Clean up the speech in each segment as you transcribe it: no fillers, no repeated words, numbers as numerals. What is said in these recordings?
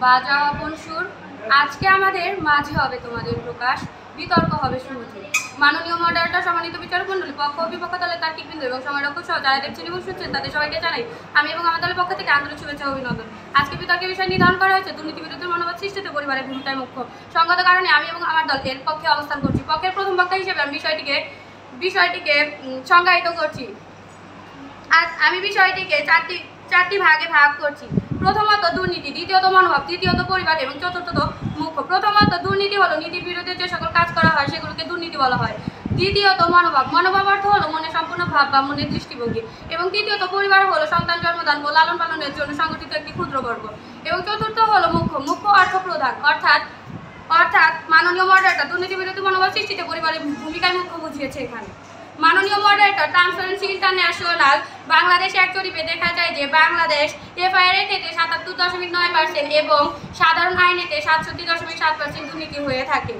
বাজাও আপন সুর। আজকে আমাদের মাঝে হবে তোমাদের প্রকাশ, বিতর্ক হবে শুরুতে। মাননীয় মডারেটর, সম্মানিত বিচারক মণ্ডলী, পক্ষ ও বিপক্ষ দলের তার্কিকবৃন্দ এবং সংরক্ষক সহ যারা দেখছেন এবং শুনছেন তাদের সবাইকে জানাই আমি এবং আমার দলের পক্ষ থেকে আন্তরিক শুভেচ্ছা ও অভিনন্দন। আজকে বিতর্কের বিষয় নির্ধারণ করা হয়েছে দুর্নীতি বিরুদ্ধে মনোভাব সৃষ্টিতে পরিবারের ভূমিকায় মুখ্য। সঙ্গত কারণে আমি এবং আমার দল এর পক্ষে অবস্থান করছি। পক্ষের প্রথম বক্তা হিসেবে আমি বিষয়টিকে সংজ্ঞায়িত করছি। আজ আমি বিষয়টিকে চারটি ভাগে ভাগ করছি। প্রথমত দুর্নীতি, দ্বিতীয়ত মনোভাব, তৃতীয়ত পরিবার এবং চতুর্থত মুখ্য। প্রথমত দুর্নীতি হলো নীতির বিরুদ্ধে যে সকল কাজ করা হয় সেগুলোকে দুর্নীতি বলা হয়। দ্বিতীয়ত মনোভাব, মনোভাব অর্থ হলো মনে সম্পূর্ণ ভাব বা মনের দৃষ্টিভঙ্গি। এবং তৃতীয়ত পরিবার হলো সন্তান জন্মদান ও লালন পালনের জন্য সংগঠিত একটি ক্ষুদ্র বর্গ। এবং চতুর্থ হলো মুখ্য, মুখ্য অর্থ প্রধান, অর্থাৎ মাননীয় মডারেটর দুর্নীতি বিরোধী মনোভাব সৃষ্টিতে পরিবারের ভূমিকায় মুখ্য বুঝিয়েছে এখানে। মাননীয় মডারেটর, ট্রান্সপারেন্সি ইন্টারন্যাশনাল বাংলাদেশ এক জরিপে দেখা যায় যে বাংলাদেশ এফআইআর এর ক্ষেত্রে ৭৭.৯% এবং সাধারণ আইনেতে ৬৭.৭% দুর্নীতি হয়ে থাকে।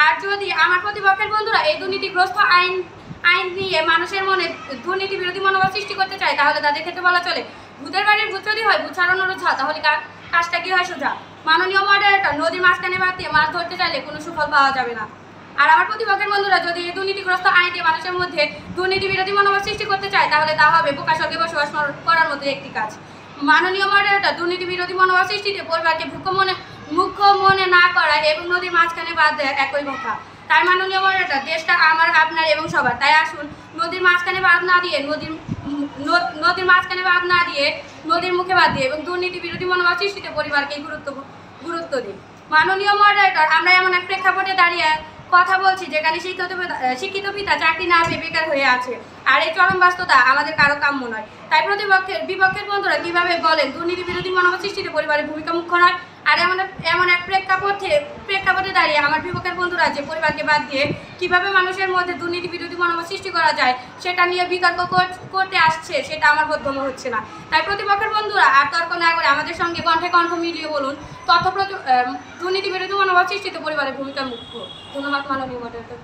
আর যদি আমার প্রতিপক্ষের বন্ধুরা এই দুর্নীতিগ্রস্ত আইন নিয়ে মানুষের মনে দুর্নীতি বিরোধী মনোভাব সৃষ্টি করতে চায়, তাহলে তাদের ক্ষেত্রে বলা চলে ভূতের বাড়ির ভূত যদি হয় ভূত ছাড়ানোর ঝা, তাহলে কাজটা কি হয় সোজা। মাননীয় মডারেটর, নদীর মাঝখানে বাদ দিয়ে মাছ ধরতে চাইলে কোনো সুফল পাওয়া যাবে না। আর আমার প্রতিপক্ষের বন্ধুরা যদি এই দুর্নীতিগ্রস্ত আইন দিয়ে মানুষের মধ্যে দুর্নীতি বিরোধী মনোভাব সৃষ্টি করতে চায়, তাহলে তা হবে বোকা স্বর্গে বসবাস করার মতো একটি কাজ। মাননীয় মডারেটর দুর্নীতি বিরোধী মনোভাব সৃষ্টিতে পরিবারকে মুখ্য মনে না করা এবং নদীর মাঝখানে বাদ দেয় একই কথা। তাই মাননীয় মডারেটর, দেশটা আমার, আপনার এবং সবার। তাই আসুন নদীর মাঝখানে বাদ না দিয়ে নদীর মুখে বাদ দিয়ে এবং দুর্নীতি বিরোধী মনোভাব সৃষ্টিতে পরিবারকে গুরুত্ব দিই। মাননীয় মডারেটর, আমরা এমন এক প্রেক্ষাপটে দাঁড়িয়ে কথা বলছি যেখানে শিক্ষিত পিতা চাকরি না পেয়ে বেকার হয়ে আছে। আর এই চরম বাস্তবতা আমাদের কারো কাম্য নয়। তাই বিপক্ষের বন্ধুরা কিভাবে বলেন দুর্নীতি বিরোধী মনোভাব সৃষ্টিতে পরিবারের ভূমিকা মুখ্য নয়। আর এমন এক প্রেক্ষাপটে দাঁড়িয়ে আমার বিপক্ষের বন্ধুরা যে পরিবারকে বাদ দিয়ে কিভাবে মানুষের মধ্যে দুর্নীতি বিরোধী মনোভাব সৃষ্টি করা যায় সেটা নিয়ে বিতর্ক করতে আসছে, সেটা আমার বোধগম্য হচ্ছে না। তাই প্রতিপক্ষের বন্ধুরা আর তর্ক না করে আমাদের সঙ্গে কণ্ঠে কণ্ঠ মিলিয়ে বলুন দুর্নীতি বিরোধী মনোভাব সৃষ্টিতে পরিবারের ভূমিকা মুখ্য। ধন্যবাদ মাননীয় মডারেটর।